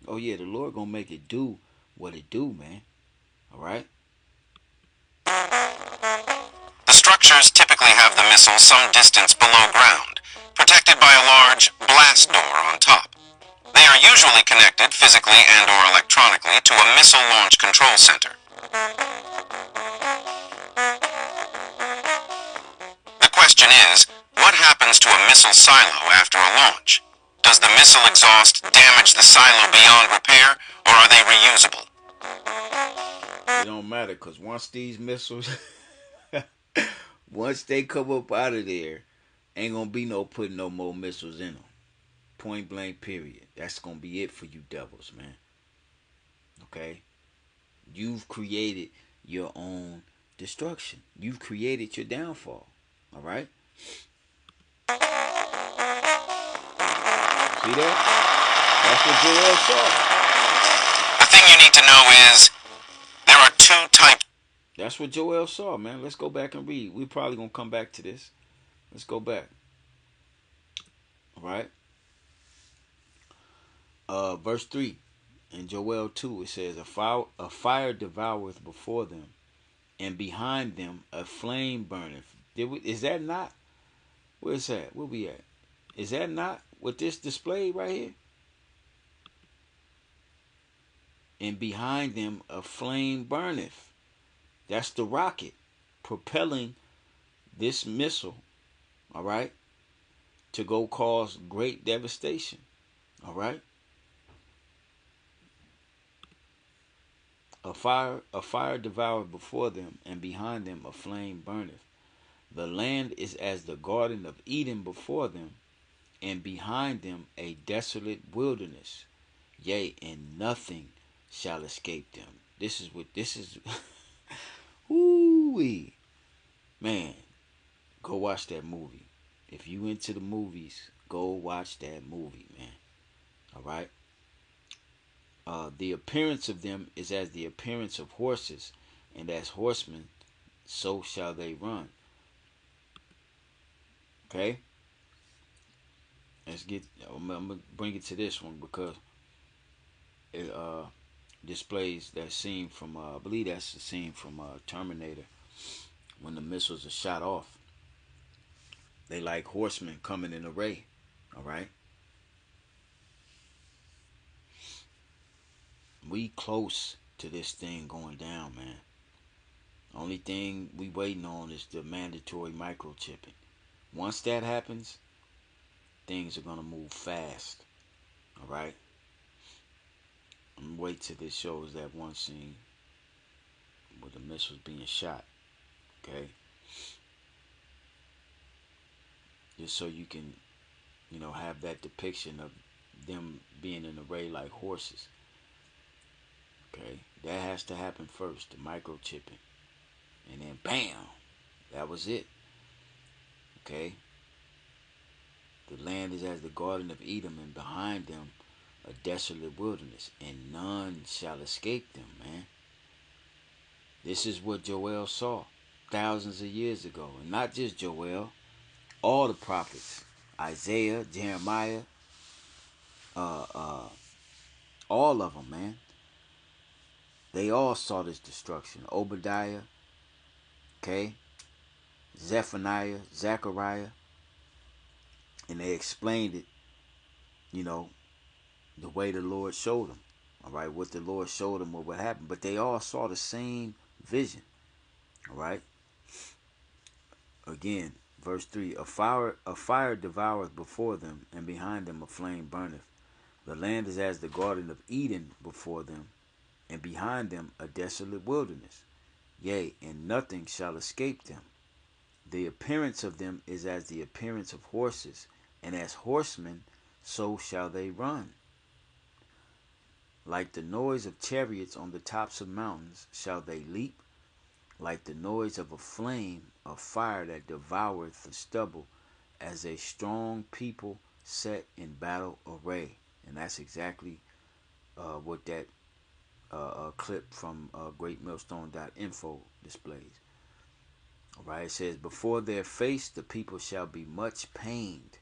Oh yeah, the Lord gonna make it do what it do, man. All right?
The structures typically have the missile some distance below ground, protected by a large blast door on top. They are usually connected physically and or electronically to a missile launch control center. The question is, what happens to a missile silo after a launch? Does the missile exhaust damage the silo beyond repair, or are they reusable?
It don't matter, because once these missiles, once they come up out of there, ain't gonna be no putting no more missiles in them. Point blank, period. That's gonna be it for you devils, man. Okay? You've created your own destruction. You've created your downfall. All right? See that? That's what Joel saw.
The thing you need to know is, there are two types.
That's what Joel saw, man. Let's go back and read. We're probably gonna come back to this. Let's go back. All right? Verse 3 in Joel 2, it says, a fire devoureth before them, and behind them a flame burneth. Is that not? Where's that? Where we at? Is that not what this display right here? And behind them a flame burneth. That's the rocket propelling this missile, all right, to go cause great devastation, all right? A fire devoured before them, and behind them a flame burneth. The land is as the garden of Eden before them, and behind them a desolate wilderness. Yea, and nothing shall escape them. This is. Man, go watch that movie. If you into the movies, Go watch that movie, man. All right. The appearance of them is as the appearance of horses, and as horsemen, so shall they run. Okay. Let's get. I'm gonna bring it to this one because it displays that scene from. I believe that's the scene from Terminator when the missiles are shot off. They like horsemen coming in array. All right. We close to this thing going down, man. Only thing we waiting on is the mandatory microchipping. Once that happens, things are gonna move fast. All right. I'm gonna wait till this shows that one scene where the missiles being shot. Okay. Just so you can, have that depiction of them being in array like horses. Okay. That has to happen first, the microchipping. And then bam, that was it. Okay. The land is as the garden of Edom, and behind them a desolate wilderness, and none shall escape them, man. This is what Joel saw thousands of years ago. And not just Joel, all the prophets. Isaiah, Jeremiah, uh, uh, all of them, man. They all saw this destruction. Obadiah, okay, Zephaniah, Zechariah, and they explained it, you know, the way the Lord showed them. All right, what the Lord showed them, what happened. But they all saw the same vision. All right. Again, verse 3, a fire devoureth before them, and behind them a flame burneth. The land is as the garden of Eden before them, and behind them a desolate wilderness. Yea, and nothing shall escape them. The appearance of them is as the appearance of horses, and as horsemen so shall they run. Like the noise of chariots on the tops of mountains shall they leap, like the noise of a flame of fire that devoureth the stubble, as a strong people set in battle array. And that's exactly what that clip from greatmillstone.info displays. All right, it says, before their face the people shall be much pained.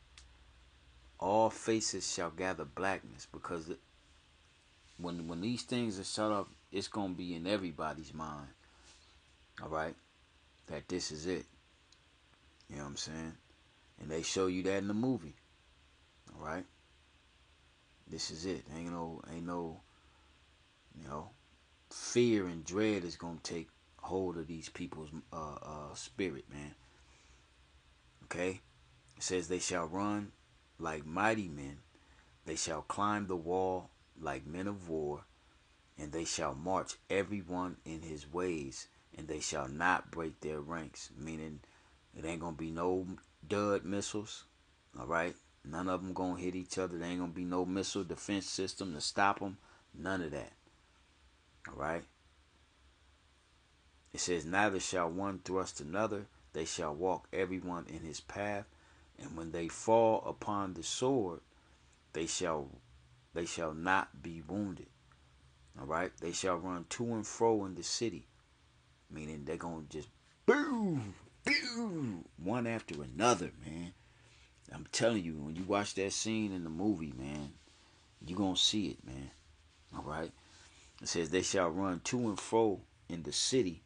All faces shall gather blackness, because when these things are shut up, it's going to be in everybody's mind. All right, that this is it. You know what I'm saying? And they show you that in the movie. All right, this is it. Ain't no, fear and dread is gonna take hold of these people's spirit, man. Okay, it says they shall run like mighty men, they shall climb the wall like men of war, and they shall march every one in his ways, and they shall not break their ranks. Meaning, it ain't gonna be no dud missiles. All right, none of them gonna hit each other. There ain't gonna be no missile defense system to stop them. None of that. All right. It says, neither shall one thrust another. They shall walk every one in his path, and when they fall upon the sword, they shall not be wounded. All right. They shall run to and fro in the city, meaning they're gonna just boom, boom, one after another, man. I'm telling you, when you watch that scene in the movie, man, you gonna see it, man. All right. It says they shall run to and fro in the city.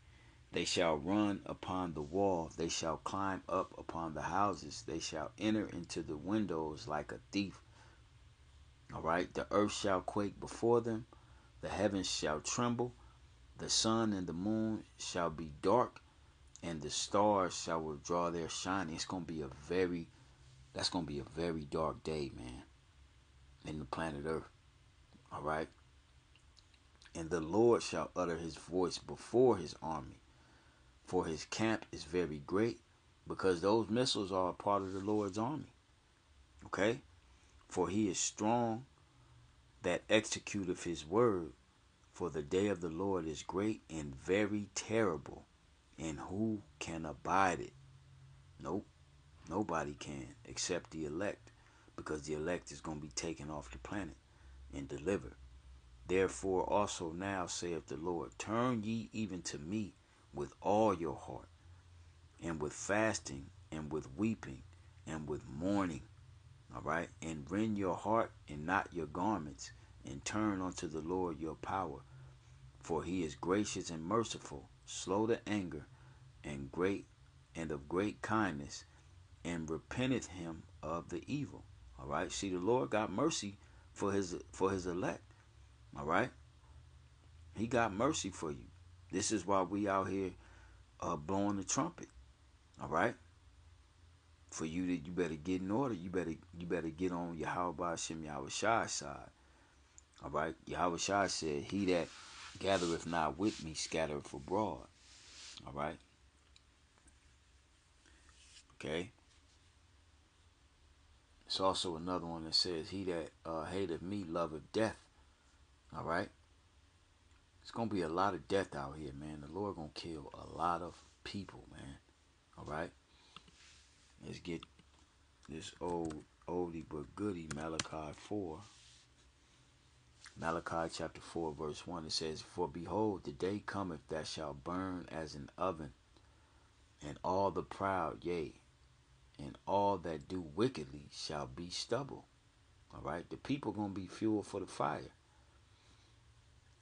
They shall run upon the wall. They shall climb up upon the houses. They shall enter into the windows like a thief. All right. The earth shall quake before them. The heavens shall tremble. The sun and the moon shall be dark, and the stars shall withdraw their shining. That's gonna be a very dark day, man, in the planet Earth. All right. And the Lord shall utter his voice before his army, for his camp is very great, because those missiles are a part of the Lord's army. Okay? For he is strong that executeth his word, for the day of the Lord is great and very terrible, and who can abide it? Nope, nobody can except the elect. because the elect is going to be taken off the planet and delivered. Therefore also now saith the Lord, turn ye even to me with all your heart, and with fasting, and with weeping, and with mourning. All right, and rend your heart and not your garments, and turn unto the Lord your power, for he is gracious and merciful, slow to anger, and great and of great kindness, and repenteth him of the evil. All right, see, the Lord got mercy for his elect. All right, he got mercy for you. This is why we out here blowing the trumpet. All right, for you, that you better get in order. You better get on Yahweh Hashem Yahweh Shai's side. All right, Yahweh Shai said, "He that gathereth not with me scattereth abroad." All right, okay. It's also another one that says, "He that hateth me loveth death." All right, it's gonna be a lot of death out here, man. The Lord gonna kill a lot of people, man. All right, let's get this oldie but goodie, Malachi 4. Malachi chapter 4 verse 1, it says, "For behold, the day cometh that shall burn as an oven, and all the proud, yea, and all that do wickedly shall be stubble." All right, the people gonna be fuel for the fire.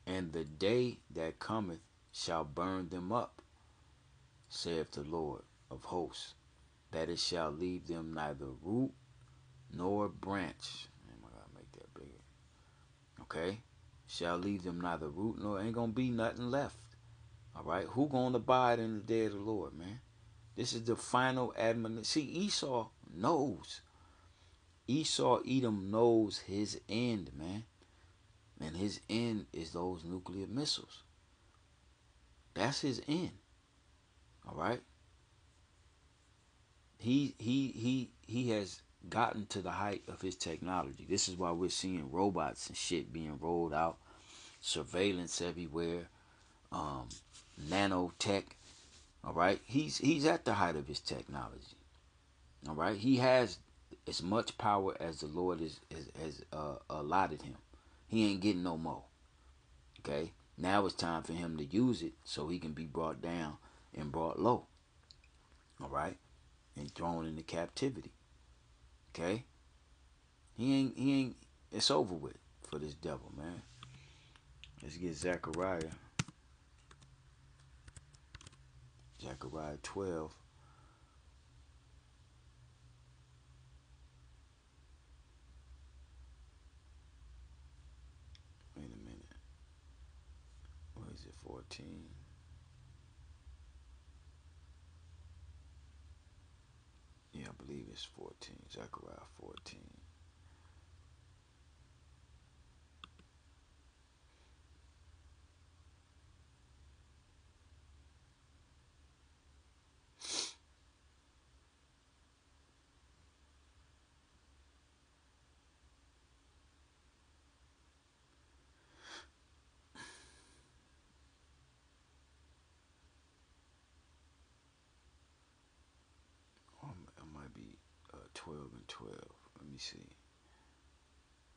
"And the day that cometh shall burn them up, saith the Lord of hosts, that it shall leave them neither root nor branch." Man, I gotta make that bigger. Okay, shall leave them neither root nor, ain't gonna be nothing left. All right, who gonna abide in the day of the Lord, man? This is the final admonition. See, Esau knows. Edom knows his end, man. And his end is those nuclear missiles. That's his end. All right. He has gotten to the height of his technology. This is why we're seeing robots and shit being rolled out, surveillance everywhere, nanotech. All right. He's at the height of his technology. All right. He has as much power as the Lord has allotted him. He ain't getting no more. Okay. Now it's time for him to use it so he can be brought down and brought low. All right. And thrown into captivity. Okay. He ain't. It's over with for this devil, man. Let's get Zechariah 12. Wait a minute. What is it? 14. Yeah, I believe it's 14. Zechariah 14. It might be 12 and 12. Let me see.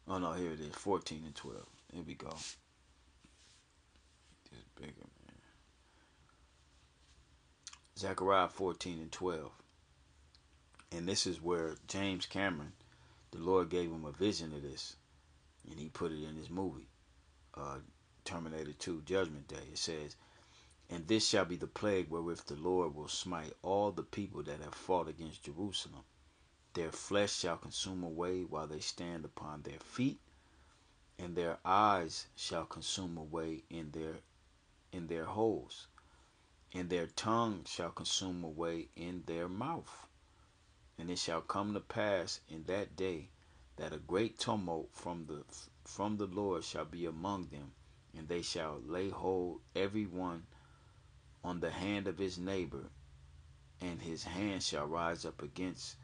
Oh no, here it is. 14 and 12. Here we go. It's bigger, man. Zechariah 14 and 12. And this is where James Cameron, the Lord gave him a vision of this, and he put it in his movie, Terminator 2 Judgment Day. It says, "And this shall be the plague wherewith the Lord will smite all the people that have fought against Jerusalem. Their flesh shall consume away while they stand upon their feet, and their eyes shall consume away in their holes, and their tongue shall consume away in their mouth. And it shall come to pass in that day that a great tumult from the Lord shall be among them, and they shall lay hold every one on the hand of his neighbor, and his hand shall rise up against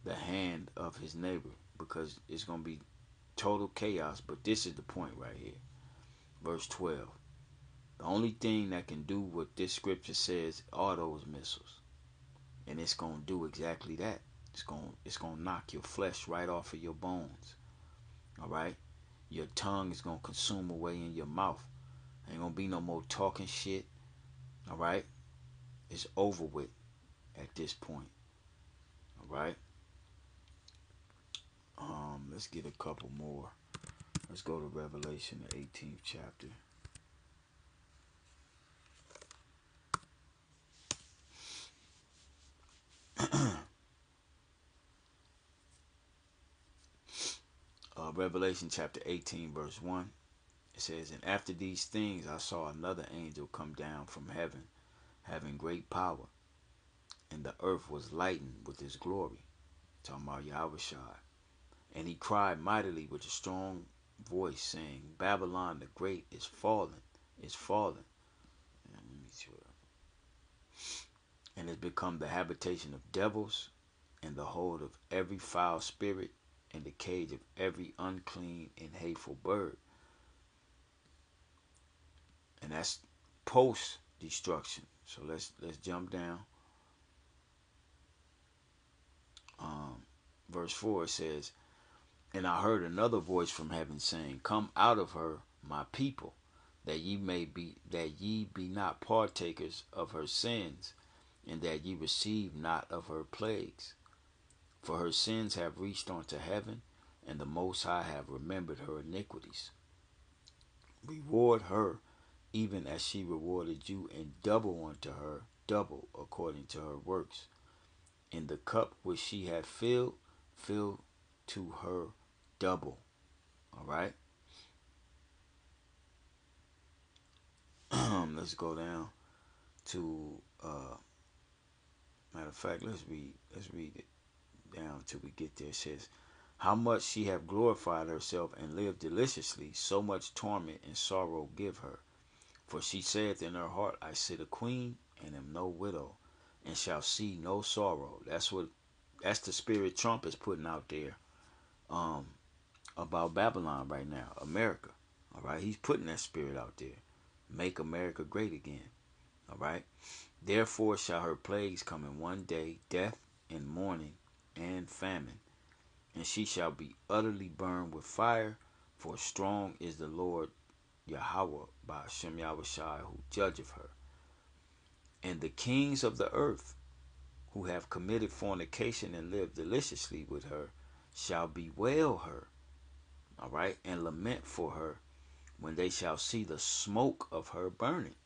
the hand of his neighbor," because it's going to be total chaos. But this is the point right here. Verse 12. The only thing that can do what this scripture says are those missiles. And it's going to do exactly that. It's gonna knock your flesh right off of your bones. All right. Your tongue is gonna consume away in your mouth. Ain't gonna be no more talking shit. All right. It's over with at this point. All right. Let's get a couple more. Let's go to Revelation, the 18th chapter. Revelation chapter 18, verse 1. It says, "And after these things I saw another angel come down from heaven, having great power, and the earth was lightened with his glory." Talking about Yahushua. "And he cried mightily with a strong voice, saying, Babylon the great is fallen, is fallen, and has become the habitation of devils, and the hold of every foul spirit, and the cage of every unclean and hateful bird." And that's post destruction. So let's jump down. Verse 4 says, "And I heard another voice from heaven saying, Come out of her, my people, that ye be not partakers of her sins, and that ye receive not of her plagues. For her sins have reached unto heaven, and the Most High have remembered her iniquities. Reward her, even as she rewarded you, and double unto her, double according to her works. In the cup which she had filled, fill to her double." All right. Let's go down to matter of fact, let's read it down till we get there. It says, "How much she have glorified herself and lived deliciously, so much torment and sorrow give her. For she saith in her heart, I sit a queen and am no widow, and shall see no sorrow." That's the spirit Trump is putting out there about Babylon right now, America. All right, he's putting that spirit out there. Make America great again. All right. "Therefore shall her plagues come in one day, death and mourning and famine. And she shall be utterly burned with fire, for strong is the Lord Yahweh by Hashem Yahushai who judgeth her. And the kings of the earth, who have committed fornication and lived deliciously with her, shall bewail her," all right, "and lament for her, when they shall see the smoke of her burning."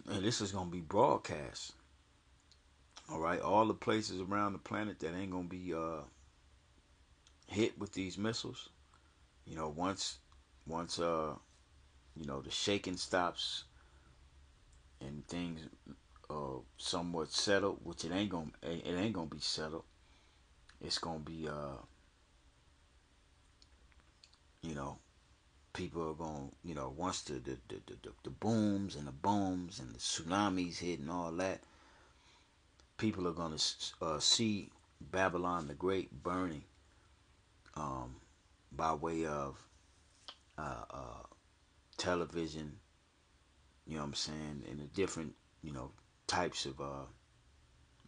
And this is going to be broadcast. All right, all the places around the planet that ain't going to be hit with these missiles. Once the shaking stops and things somewhat settled, which it ain't gonna be settled. It's gonna be people are going once the booms and the bombs and the tsunamis hit and all that, people are gonna see Babylon the Great burning by way of television. You know what I'm saying? In the different types of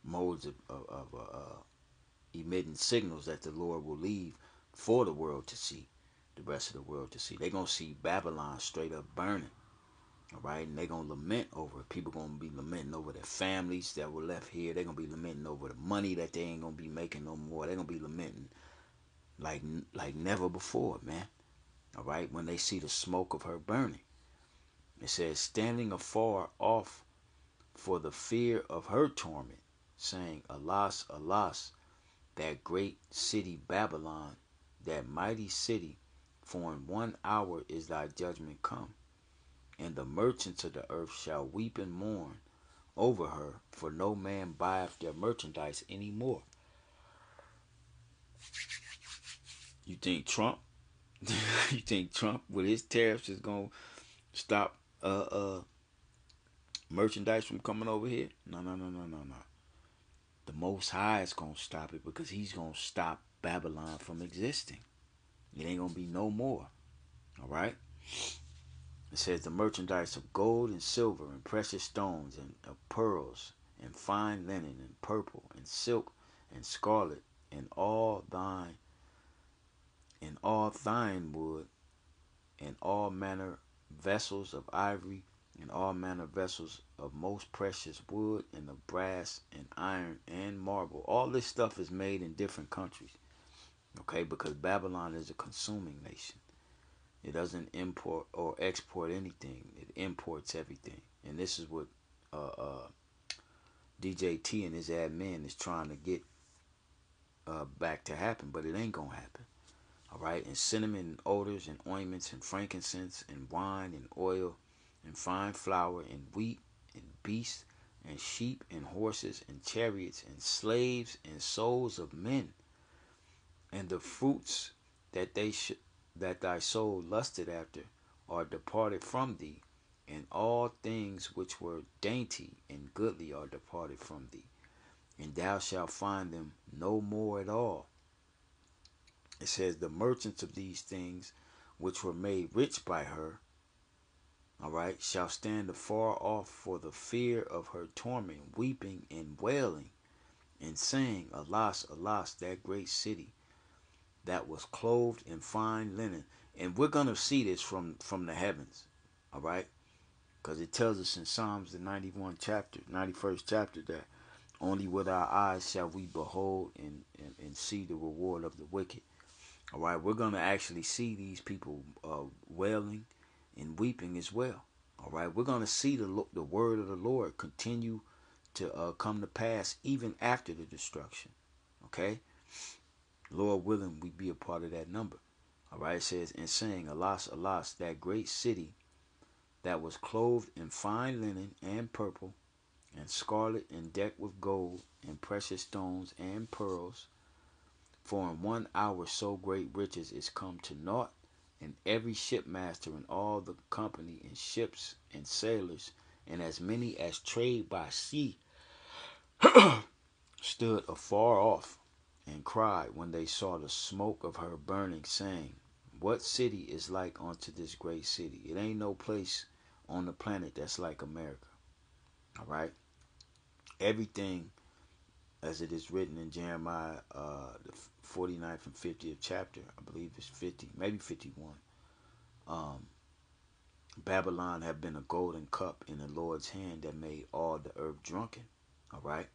modes of emitting signals that the Lord will leave for the world to see, the rest of the world to see. They're going to see Babylon straight up burning. All right. And they're going to lament over it. People going to be lamenting over their families that were left here. They're going to be lamenting over the money that they ain't going to be making no more. They're going to be lamenting like never before, man. All right. When they see the smoke of her burning. It says, "Standing afar off for the fear of her torment, saying, Alas, alas, that great city Babylon, that mighty city, for in 1 hour is thy judgment come. And the merchants of the earth shall weep and mourn over her, for no man buyeth their merchandise any more." You think Trump? You think Trump with his tariffs is gonna stop merchandise from coming over here? No, no, no, no, no, no. The Most High is gonna stop it, because he's gonna stop Babylon from existing. It ain't gonna be no more. All right. It says, "The merchandise of gold and silver and precious stones and of pearls and fine linen, and purple, and silk, and scarlet, and all thine wood, and all manner vessels of ivory, and all manner vessels of most precious wood, and of brass, and iron, and marble. All this stuff is made in different countries, okay? Because Babylon is a consuming nation. It doesn't import or export anything. It imports everything. And this is what DJT and his admin is trying to get back to happen, but it ain't gonna happen. All right, and cinnamon and odors and ointments and frankincense and wine and oil and fine flour and wheat and beasts and sheep and horses and chariots and slaves and souls of men, and the fruits that that thy soul lusted after are departed from thee, and all things which were dainty and goodly are departed from thee, and thou shalt find them no more at all. It says, the merchants of these things which were made rich by her, all right, shall stand afar off for the fear of her torment, weeping and wailing, and saying, Alas, alas, that great city that was clothed in fine linen. And we're going to see this from the heavens, all right? Because it tells us in Psalms, the 91st chapter, that only with our eyes shall we behold and see the reward of the wicked. All right, we're going to actually see these people wailing and weeping as well. All right, we're going to see the word of the Lord continue to come to pass even after the destruction. Okay, Lord willing, we be a part of that number. All right, it says, and saying, Alas, alas, that great city that was clothed in fine linen and purple and scarlet and decked with gold and precious stones and pearls. For in 1 hour so great riches is come to naught, and every shipmaster and all the company and ships and sailors, and as many as trade by sea, stood afar off, and cried when they saw the smoke of her burning, saying, What city is like unto this great city? It ain't no place on the planet that's like America. All right? Everything, as it is written in Jeremiah, the 49th and 50th chapter, I believe it's 50, maybe 51. Babylon have been a golden cup in the Lord's hand that made all the earth drunken. All right?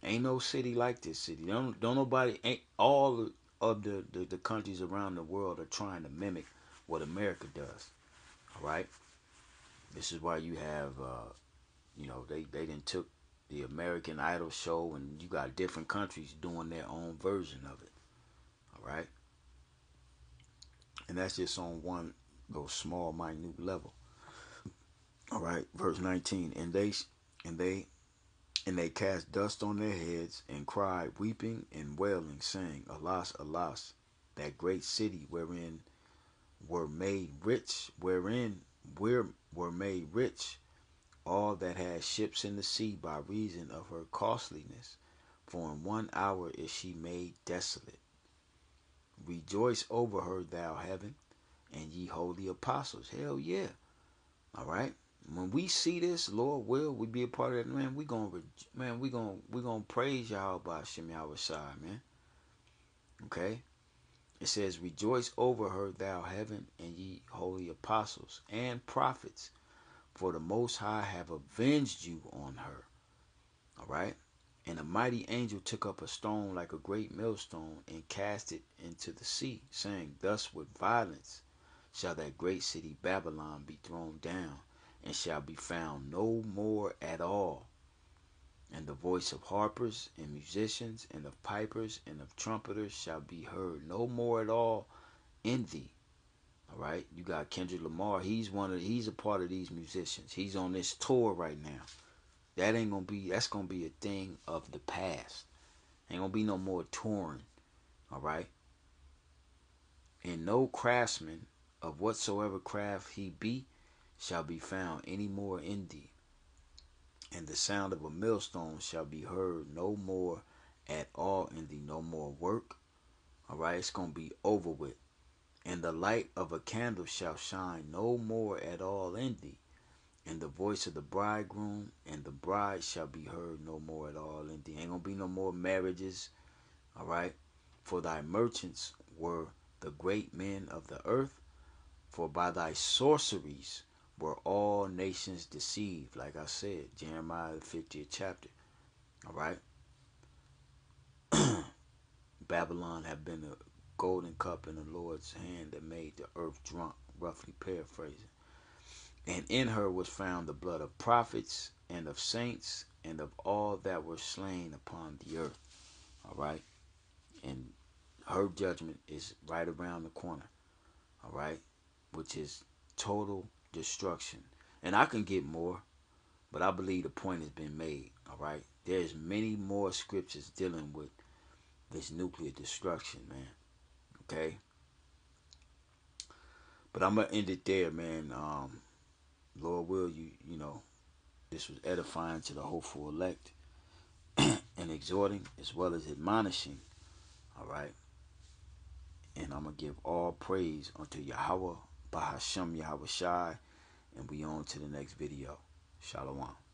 Ain't no city like this city. Don't nobody, ain't all of the countries around the world are trying to mimic what America does. All right? This is why you have, they didn't took the American Idol show, and you got different countries doing their own version of it. All right, and that's just on one little small, minute level. All right, verse 19, and they cast dust on their heads and cried, weeping and wailing, saying, Alas, alas, that great city wherein were made rich, were made rich all that had ships in the sea by reason of her costliness. For in 1 hour is she made desolate. Rejoice over her, thou heaven, and ye holy apostles. Hell yeah. All right. When we see this, Lord will, we be a part of that, man. We gonna praise Yahweh by Shem Yahweh Shai, man. Okay. It says, Rejoice over her, thou heaven, and ye holy apostles and prophets, for the Most High have avenged you on her. All right. And a mighty angel took up a stone like a great millstone and cast it into the sea, saying, Thus with violence shall that great city Babylon be thrown down, and shall be found no more at all. And the voice of harpers and musicians and of pipers and of trumpeters shall be heard no more at all in thee. All right, you got Kendrick Lamar. He's a part of these musicians. He's on this tour right now. That's gonna be a thing of the past. Ain't gonna be no more touring. All right. And no craftsman of whatsoever craft he be shall be found any more in thee. And the sound of a millstone shall be heard no more at all in thee. No more work. All right. It's gonna be over with. And the light of a candle shall shine no more at all in thee. and the voice of the bridegroom, and the bride shall be heard no more at all. And there ain't gonna be no more marriages, all right? For thy merchants were the great men of the earth, for by thy sorceries were all nations deceived. Like I said, Jeremiah the 50th chapter, all right? Babylon had been a golden cup in the Lord's hand that made the earth drunk, roughly paraphrasing. And in her was found the blood of prophets and of saints and of all that were slain upon the earth. All right? And her judgment is right around the corner. All right? Which is total destruction. And I can get more, but I believe the point has been made. All right? There's many more scriptures dealing with this nuclear destruction, man. Okay? But I'm going to end it there, man. Lord will, you know, this was edifying to the hopeful elect and exhorting as well as admonishing. All right. And I'm going to give all praise unto Yahweh, Bahashem Yahweh Shai. And we on to the next video. Shalom.